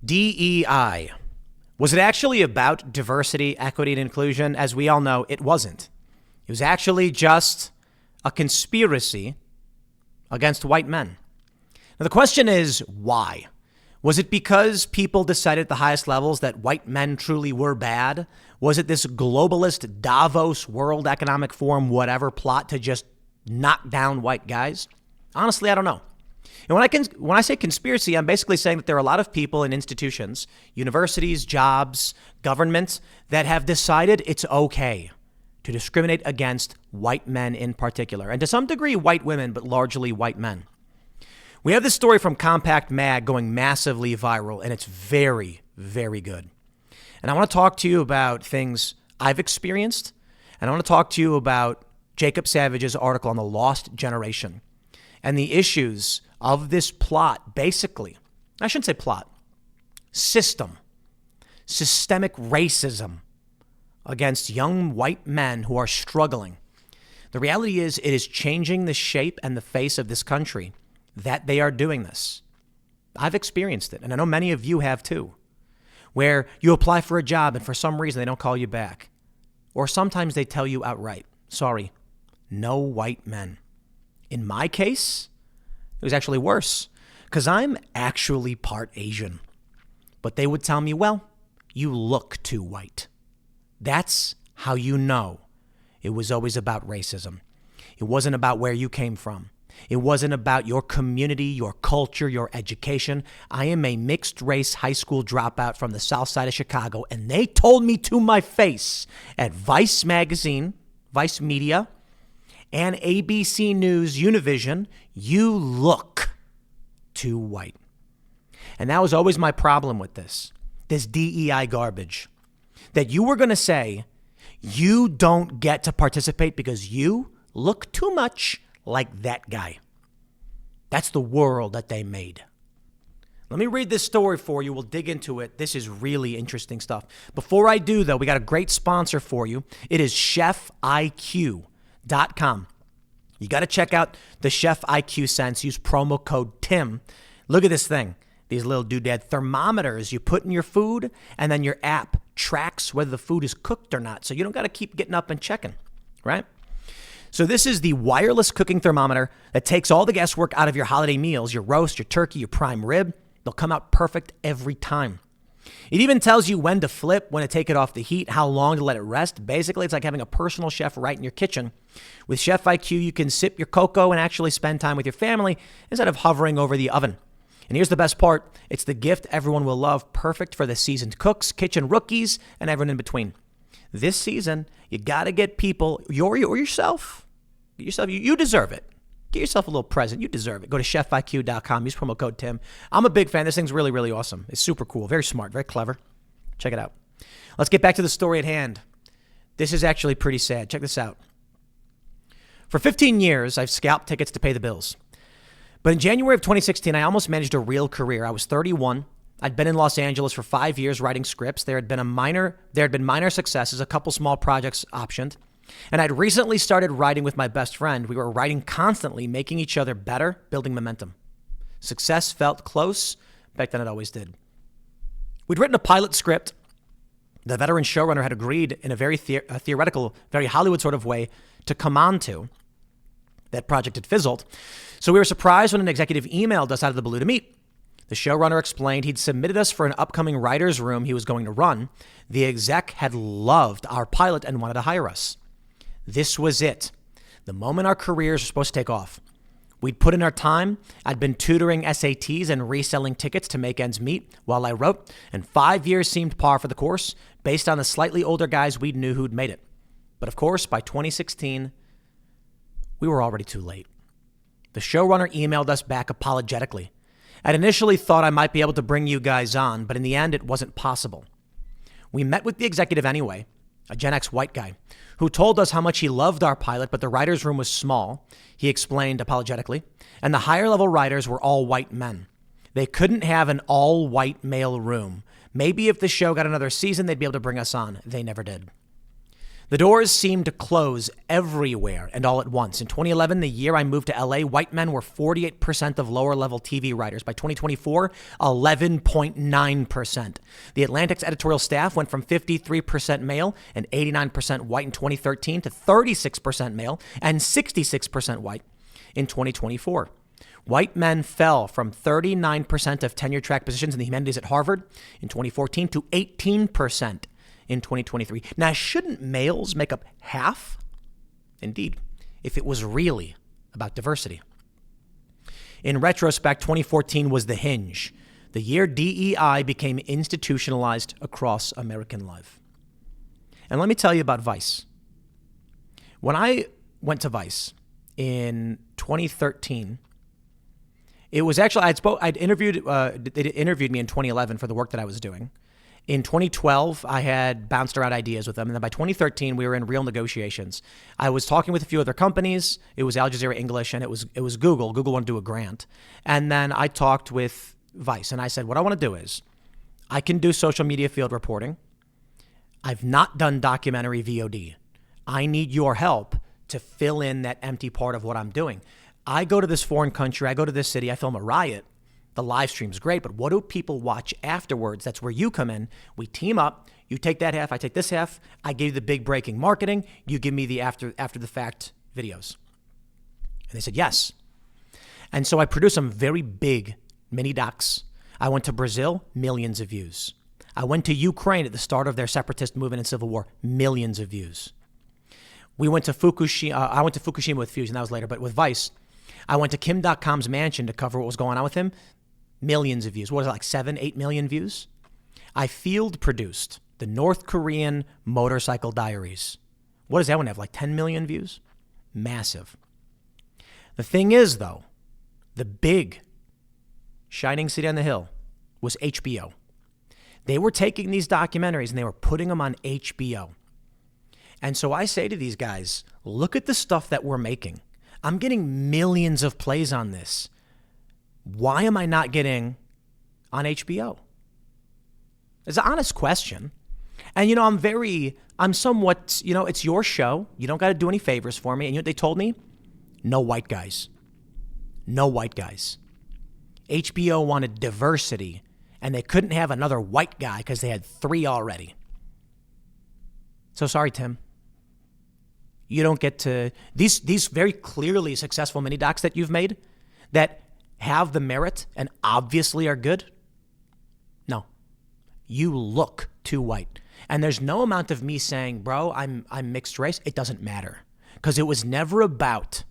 DEI. Was it actually about diversity, equity, and inclusion? As we all know, it wasn't. It was actually just a conspiracy against white men. Now, the question is, why? Was it because people decided at the highest levels that white men truly were bad? Was it this globalist Davos World Economic Forum, whatever plot to just knock down white guys? Honestly, I don't know. And when I say conspiracy, I'm basically saying that there are a lot of people in institutions, universities, jobs, governments that have decided it's okay to discriminate against white men in particular, and to some degree white women, but largely white men. We have this story from Compact Mag going massively viral, and it's very, very good. And I want to talk to you about things I've experienced, and I want to talk to you about Jacob Savage's article on the lost generation and the issues of this plot. Basically, I shouldn't say plot, systemic racism against young white men who are struggling. The reality is it is changing the shape and the face of this country that they are doing this. I've experienced it, and I know many of you have too, where you apply for a job and for some reason they don't call you back. Or sometimes they tell you outright, sorry, no white men. In my case, it was actually worse because I'm actually part Asian. But they would tell me, well, you look too white. That's how you know it was always about racism. It wasn't about where you came from. It wasn't about your community, your culture, your education. I am a mixed race high school dropout from the south side of Chicago, and they told me to my face at Vice Magazine, Vice Media, and ABC News Univision, you look too white. And that was always my problem with this DEI garbage. That you were going to say, you don't get to participate because you look too much like that guy. That's the world that they made. Let me read this story for you. We'll dig into it. This is really interesting stuff. Before I do, though, we got a great sponsor for you. It is ChefIQ.com. You got to check out the Chef IQ Sense. Use promo code TIM. Look at this thing. These little doodad thermometers you put in your food, and then your app tracks whether the food is cooked or not. So you don't got to keep getting up and checking, right? So this is the wireless cooking thermometer that takes all the guesswork out of your holiday meals, your roast, your turkey, your prime rib. They'll come out perfect every time. It even tells you when to flip, when to take it off the heat, how long to let it rest. Basically, it's like having a personal chef right in your kitchen. With Chef IQ, you can sip your cocoa and actually spend time with your family instead of hovering over the oven. And here's the best part. It's the gift everyone will love, perfect for the seasoned cooks, kitchen rookies, and everyone in between. This season, you got to get people, or yourself. You deserve it. Get yourself a little present. You deserve it. Go to chefiq.com. Use promo code TIM. I'm a big fan. This thing's really, really awesome. It's super cool. Very smart. Very clever. Check it out. Let's get back to the story at hand. This is actually pretty sad. Check this out. For 15 years, I've scalped tickets to pay the bills. But in January of 2016, I almost managed a real career. I was 31. I'd been in Los Angeles for 5 years writing scripts. There had been minor successes, a couple small projects optioned. And I'd recently started writing with my best friend. We were writing constantly, making each other better, building momentum. Success felt close. Back then it always did. We'd written a pilot script. The veteran showrunner had agreed in a very theoretical, very Hollywood sort of way to come on to. That project had fizzled. So we were surprised when an executive emailed us out of the blue to meet. The showrunner explained he'd submitted us for an upcoming writer's room he was going to run. The exec had loved our pilot and wanted to hire us. This was it. The moment our careers were supposed to take off. We'd put in our time. I'd been tutoring SATs and reselling tickets to make ends meet while I wrote, and 5 years seemed par for the course based on the slightly older guys we knew who'd made it. But of course, by 2016, we were already too late. The showrunner emailed us back apologetically. I'd initially thought I might be able to bring you guys on, but in the end, it wasn't possible. We met with the executive anyway, a Gen X white guy, who told us how much he loved our pilot, but the writer's room was small, he explained apologetically, and the higher-level writers were all white men. They couldn't have an all-white male room. Maybe if the show got another season, they'd be able to bring us on. They never did. The doors seemed to close everywhere and all at once. In 2011, the year I moved to LA, white men were 48% of lower-level TV writers. By 2024, 11.9%. The Atlantic's editorial staff went from 53% male and 89% white in 2013 to 36% male and 66% white in 2024. White men fell from 39% of tenure-track positions in the humanities at Harvard in 2014 to 18% in 2023. Now, shouldn't males make up half? Indeed, if it was really about diversity. In retrospect, 2014 was the hinge, the year DEI became institutionalized across American life. And let me tell you about Vice. When I went to Vice in 2013, it was actually, they interviewed me in 2011 for the work that I was doing. In 2012, I had bounced around ideas with them. And then by 2013, we were in real negotiations. I was talking with a few other companies. It was Al Jazeera English, and it was Google. Google wanted to do a grant. And then I talked with Vice, and I said, what I want to do is I can do social media field reporting. I've not done documentary VOD. I need your help to fill in that empty part of what I'm doing. I go to this foreign country. I go to this city. I film a riot. The live stream's great, but what do people watch afterwards? That's where you come in. We team up. You take that half, I take this half. I give you the big breaking marketing. You give me the after the fact videos. And they said yes. And so I produced some very big mini docs. I went to Brazil, millions of views. I went to Ukraine at the start of their separatist movement and civil war, millions of views. We went to Fukushima. I went to Fukushima with Fusion, that was later, but with Vice, I went to Kim.com's mansion to cover what was going on with him. Millions of views. What is it, like 7-8 million views? I field produced the North Korean Motorcycle Diaries. What does that one have, like 10 million views? Massive. The thing is, though, the big shining city on the hill was HBO. They were taking these documentaries and they were putting them on HBO. And so I say to these guys, look at the stuff that we're making. I'm getting millions of plays on this. Why am I not getting on HBO? It's an honest question. And, I'm somewhat, it's your show. You don't got to do any favors for me. And you know what they told me? No white guys. No white guys. HBO wanted diversity, and they couldn't have another white guy because they had 3 already. So sorry, Tim. You don't get to, these very clearly successful mini docs that you've made that have the merit and obviously are good? No. You look too white. And there's no amount of me saying, bro, I'm mixed race. It doesn't matter. Because it was never about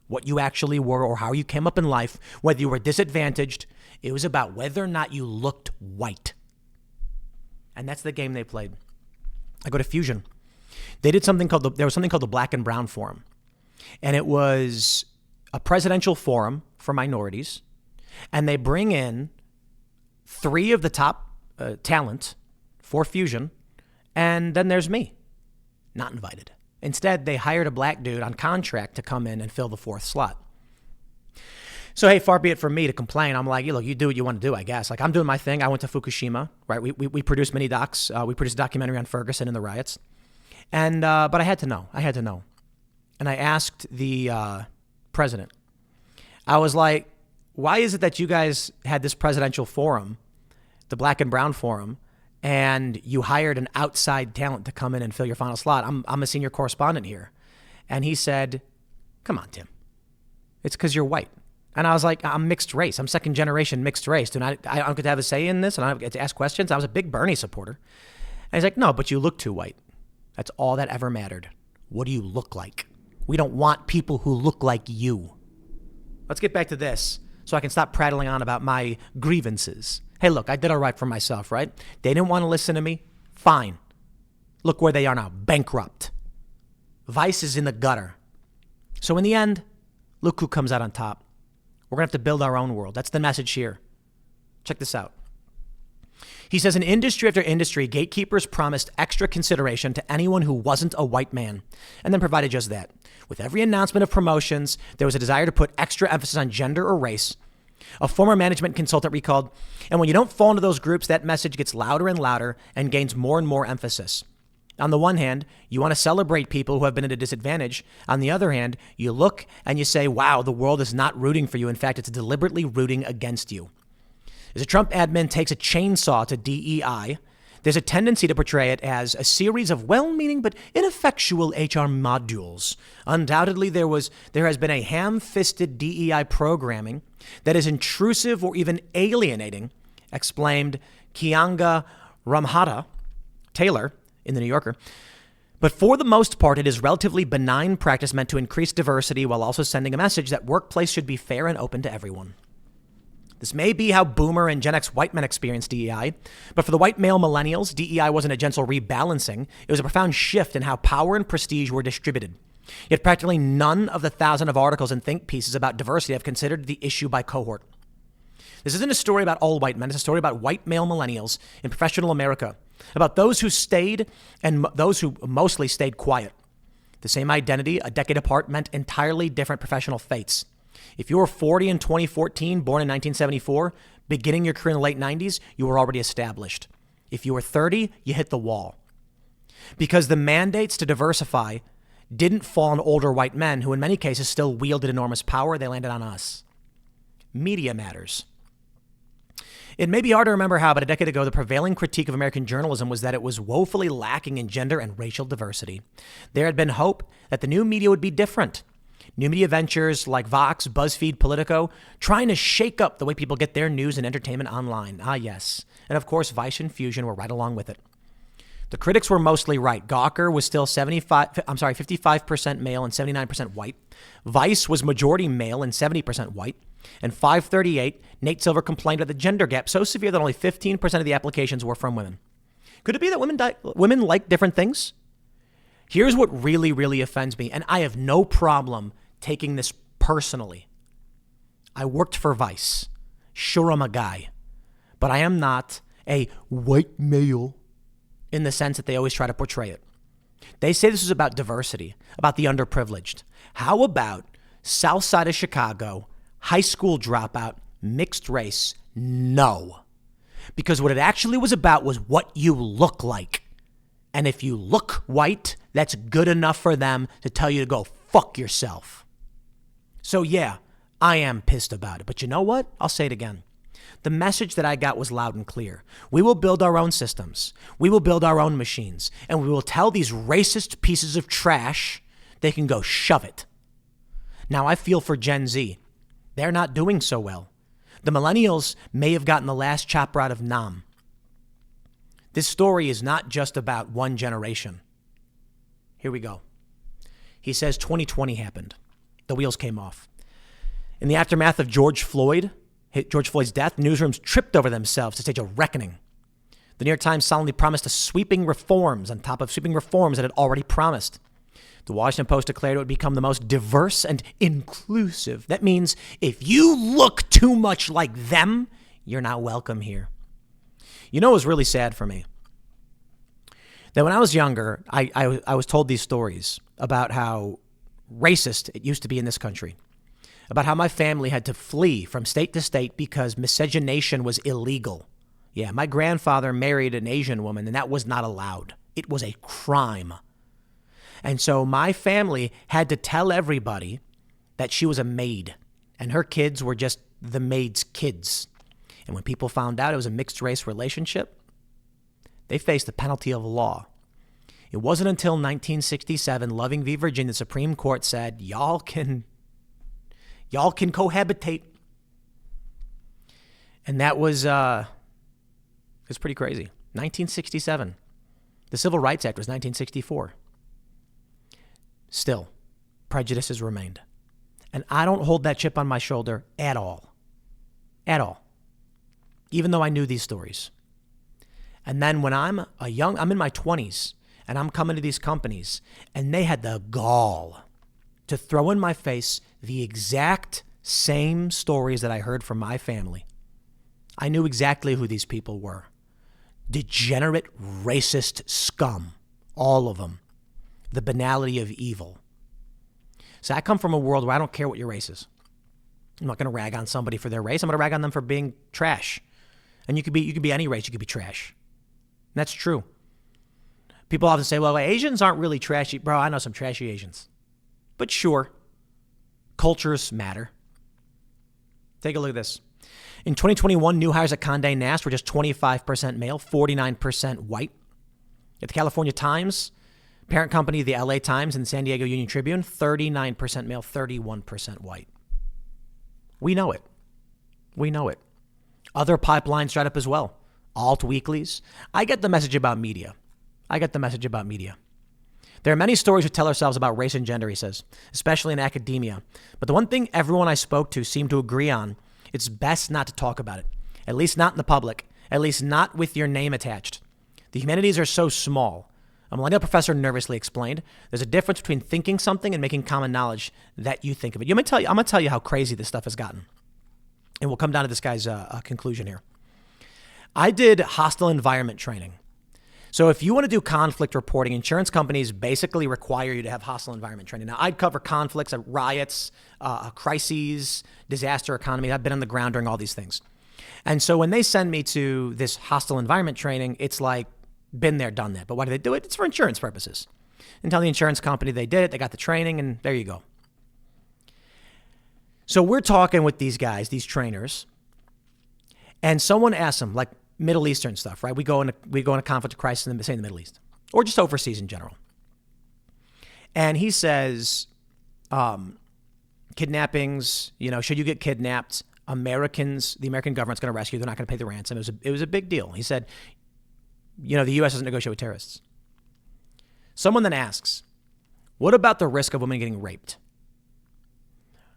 what you actually were or how you came up in life, whether you were disadvantaged. It was about whether or not you looked white. And that's the game they played. I go to Fusion. They did there was something called the Black and Brown Forum. And it was a presidential forum for minorities, and they bring in 3 of the top talent for Fusion, and then there's me, not invited. Instead, they hired a black dude on contract to come in and fill the 4th slot. So, hey, far be it from me to complain. I'm like, look, you do what you want to do, I guess. Like, I'm doing my thing. I went to Fukushima, right? We produced mini docs. We produced a documentary on Ferguson and the riots. And but I had to know. And I asked the president. I was like, why is it that you guys had this presidential forum, the Black and Brown Forum, and you hired an outside talent to come in and fill your final slot? I'm a senior correspondent here. And he said, come on, Tim. It's because you're white. And I was like, I'm mixed race. I'm second generation mixed race. I don't get to have a say in this, and I don't get to ask questions. I was a big Bernie supporter. And he's like, no, but you look too white. That's all that ever mattered. What do you look like? We don't want people who look like you. Let's get back to this so I can stop prattling on about my grievances. Hey, look, I did all right for myself, right? They didn't want to listen to me. Fine. Look where they are now, bankrupt. Vice is in the gutter. So in the end, look who comes out on top. We're going to have to build our own world. That's the message here. Check this out. He says, in industry after industry, gatekeepers promised extra consideration to anyone who wasn't a white man, and then provided just that. With every announcement of promotions, there was a desire to put extra emphasis on gender or race. A former management consultant recalled, and when you don't fall into those groups, that message gets louder and louder and gains more and more emphasis. On the one hand, you want to celebrate people who have been at a disadvantage. On the other hand, you look and you say, wow, the world is not rooting for you. In fact, it's deliberately rooting against you. As a Trump admin takes a chainsaw to DEI, there's a tendency to portray it as a series of well-meaning but ineffectual HR modules. Undoubtedly, there has been a ham-fisted DEI programming that is intrusive or even alienating, explained Kianga Ramhata Taylor in The New Yorker. But for the most part, it is relatively benign practice meant to increase diversity while also sending a message that workplace should be fair and open to everyone. This may be how Boomer and Gen X white men experienced DEI, but for the white male millennials, DEI wasn't a gentle rebalancing. It was a profound shift in how power and prestige were distributed. Yet practically none of the thousands of articles and think pieces about diversity have considered the issue by cohort. This isn't a story about all white men. It's a story about white male millennials in professional America, about those who stayed and those who mostly stayed quiet. The same identity, a decade apart, meant entirely different professional fates. If you were 40 in 2014, born in 1974, beginning your career in the late 90s, you were already established. If you were 30, you hit the wall. Because the mandates to diversify didn't fall on older white men who in many cases still wielded enormous power. They landed on us. Media matters. It may be hard to remember how, but a decade ago, the prevailing critique of American journalism was that it was woefully lacking in gender and racial diversity. There had been hope that the new media would be different. New media ventures like Vox, BuzzFeed, Politico, trying to shake up the way people get their news and entertainment online. Ah, yes. And of course, Vice and Fusion were right along with it. The critics were mostly right. Gawker was still 55% male and 79% white. Vice was majority male and 70% white. And 538, Nate Silver complained about the gender gap so severe that only 15% of the applications were from women. Could it be that women like different things? Here's what really, really offends me, and I have no problem taking this personally. I worked for Vice. Sure, I'm a guy, but I am not a white male in the sense that they always try to portray it. They say this is about diversity, about the underprivileged. How about South Side of Chicago, high school dropout, mixed race? No. Because what it actually was about was what you look like. And if you look white, that's good enough for them to tell you to go fuck yourself. So yeah, I am pissed about it. But you know what? I'll say it again. The message that I got was loud and clear. We will build our own systems. We will build our own machines. And we will tell these racist pieces of trash they can go shove it. Now I feel for Gen Z. They're not doing so well. The millennials may have gotten the last chopper out of Nam. This story is not just about one generation. Here we go. He says 2020 happened. The wheels came off. In the aftermath of George Floyd's death, newsrooms tripped over themselves to stage a reckoning. The New York Times solemnly promised sweeping reforms on top of sweeping reforms that it already promised. The Washington Post declared it would become the most diverse and inclusive. That means if you look too much like them, you're not welcome here. You know, it was really sad for me that when I was younger, I was told these stories about how racist it used to be in this country, about how my family had to flee from state to state because miscegenation was illegal. Yeah, my grandfather married an Asian woman, and that was not allowed. It was a crime. And so my family had to tell everybody that she was a maid, and her kids were just the maid's kids. And when people found out it was a mixed race relationship, they faced the penalty of law. It wasn't until 1967, Loving v. Virginia, the Supreme Court said, y'all can cohabitate. And that was pretty crazy. 1967. The Civil Rights Act was 1964. Still, prejudices remained. And I don't hold that chip on my shoulder at all. At all. Even though I knew these stories. And then when I'm in my 20s, and I'm coming to these companies, and they had the gall to throw in my face the exact same stories that I heard from my family. I knew exactly who these people were. Degenerate, racist scum. All of them. The banality of evil. So I come from a world where I don't care what your race is. I'm not going to rag on somebody for their race. I'm going to rag on them for being trash. And you could be any race. You could be trash. And that's true. People often say, well, Asians aren't really trashy. Bro, I know some trashy Asians. But sure, cultures matter. Take a look at this. In 2021, new hires at Condé Nast were just 25% male, 49% white. At the California Times, parent company, the LA Times and the San Diego Union Tribune, 39% male, 31% white. We know it. We know it. Other pipelines start up as well. Alt weeklies. I get the message about media. There are many stories we tell ourselves about race and gender, he says, especially in academia. But the one thing everyone I spoke to seemed to agree on, it's best not to talk about it. At least not in the public. At least not with your name attached. The humanities are so small. A millennial professor nervously explained, there's a difference between thinking something and making common knowledge that you think of it. I'm going to tell you how crazy this stuff has gotten. And we'll come down to this guy's conclusion here. I did hostile environment training. So if you want to do conflict reporting, insurance companies basically require you to have hostile environment training. Now, I'd cover conflicts, riots, crises, disaster economy. I've been on the ground during all these things. And so when they send me to this hostile environment training, it's like, been there, done that. But why do they do it? It's for insurance purposes. And tell the insurance company they did it, they got the training, and there you go. So we're talking with these guys, these trainers, and someone asks them, like Middle Eastern stuff, right? We go in a conflict or crisis in the Middle East, or just overseas in general. And he says, kidnappings, should you get kidnapped, the American government's going to rescue you. They're not going to pay the ransom. It was a big deal. He said, the U.S. doesn't negotiate with terrorists. Someone then asks, what about the risk of women getting raped?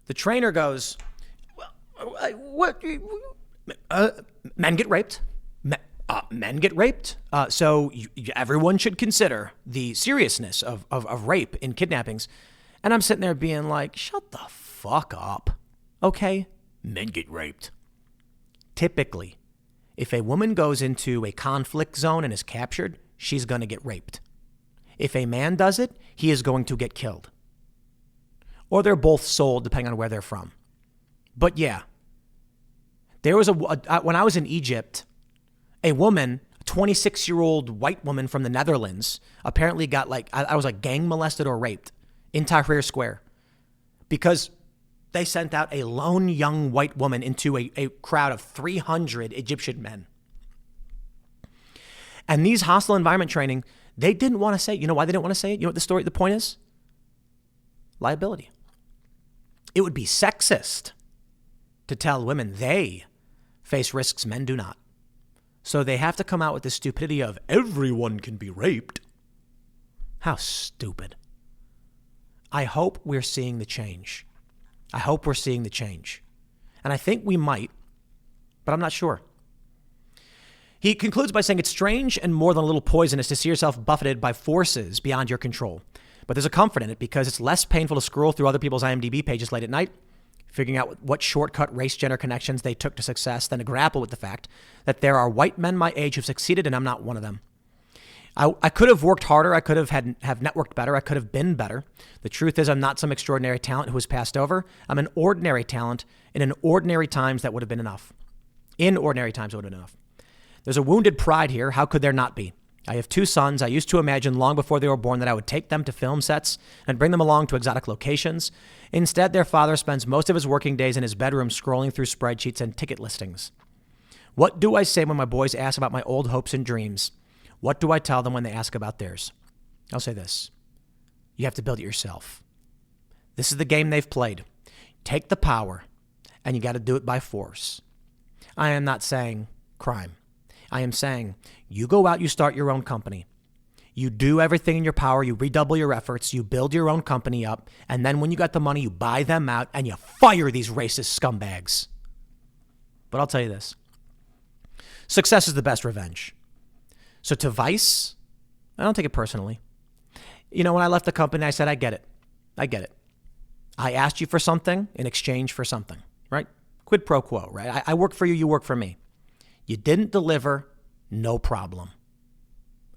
The trainer goes, men get raped. Men get raped. So everyone should consider the seriousness of rape in kidnappings. And I'm sitting there being like, shut the fuck up. Okay? Men get raped. Typically, if a woman goes into a conflict zone and is captured, she's going to get raped. If a man does it, he is going to get killed. Or they're both sold, depending on where they're from. But yeah, there was when I was in Egypt, a woman, a 26-year-old white woman from the Netherlands, apparently got I was gang molested or raped in Tahrir Square because they sent out a lone young white woman into a crowd of 300 Egyptian men. And these hostile environment training, they didn't want to say it. You know why they didn't want to say it? You know what the point is? Liability. It would be sexist to tell women they face risks men do not. So they have to come out with the stupidity of everyone can be raped. How stupid. I hope we're seeing the change. And I think we might, but I'm not sure. He concludes by saying it's strange and more than a little poisonous to see yourself buffeted by forces beyond your control. But there's a comfort in it because it's less painful to scroll through other people's IMDb pages late at night, figuring out what shortcut race-gender connections they took to success, than to grapple with the fact that there are white men my age who've succeeded and I'm not one of them. I could have worked harder. I could have networked better. I could have been better. The truth is I'm not some extraordinary talent who was passed over. I'm an ordinary talent in ordinary times that would have been enough. There's a wounded pride here. How could there not be? I have 2 sons. I used to imagine long before they were born that I would take them to film sets and bring them along to exotic locations. Instead, their father spends most of his working days in his bedroom scrolling through spreadsheets and ticket listings. What do I say when my boys ask about my old hopes and dreams? What do I tell them when they ask about theirs? I'll say this. You have to build it yourself. This is the game they've played. Take the power, and you got to do it by force. I am not saying crime. I am saying you go out, you start your own company. You do everything in your power. You redouble your efforts. You build your own company up. And then when you got the money, you buy them out and you fire these racist scumbags. But I'll tell you this. Success is the best revenge. So to Vice, I don't take it personally. When I left the company, I said, I get it. I asked you for something in exchange for something, right? Quid pro quo, right? I work for you, you work for me. You didn't deliver, no problem.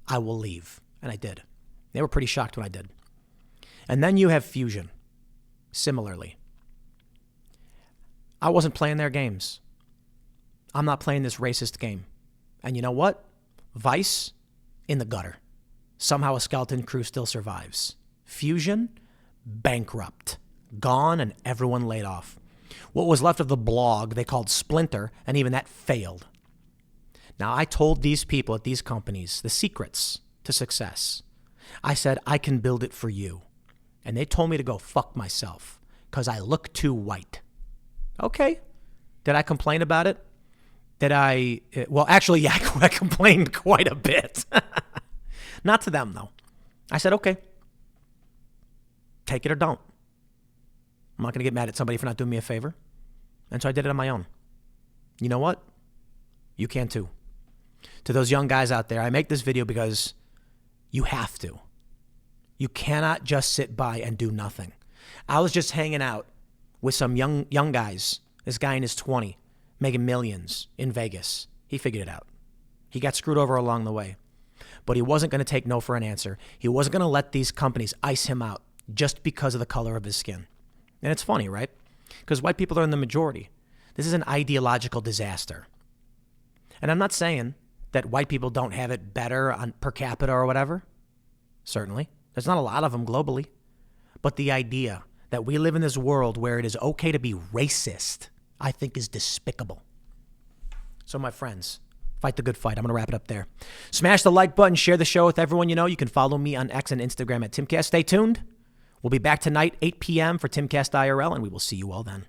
I will leave. And I did. They were pretty shocked when I did. And then you have Fusion. Similarly. I wasn't playing their games. I'm not playing this racist game. And you know what? Vice, in the gutter. Somehow a skeleton crew still survives. Fusion, bankrupt, gone, and everyone laid off. What was left of the blog they called Splinter, and even that failed. Now, I told these people at these companies the secrets to success. I said, I can build it for you. And they told me to go fuck myself because I look too white. Okay. Did I complain about it? Well, actually, yeah, I complained quite a bit. Not to them, though. I said, okay, take it or don't. I'm not going to get mad at somebody for not doing me a favor. And so I did it on my own. You know what? You can too. To those young guys out there, I make this video because you have to. You cannot just sit by and do nothing. I was just hanging out with some young guys. This guy in his 20s, making millions in Vegas. He figured it out. He got screwed over along the way. But he wasn't going to take no for an answer. He wasn't going to let these companies ice him out just because of the color of his skin. And it's funny, right? Because white people are in the majority. This is an ideological disaster. And I'm not saying that white people don't have it better on per capita or whatever. Certainly. There's not a lot of them globally. But the idea that we live in this world where it is okay to be racist, I think is despicable. So my friends, fight the good fight. I'm going to wrap it up there. Smash the like button. Share the show with everyone you know. You can follow me on X and Instagram at Timcast. Stay tuned. We'll be back tonight, 8 p.m. for Timcast IRL, and we will see you all then.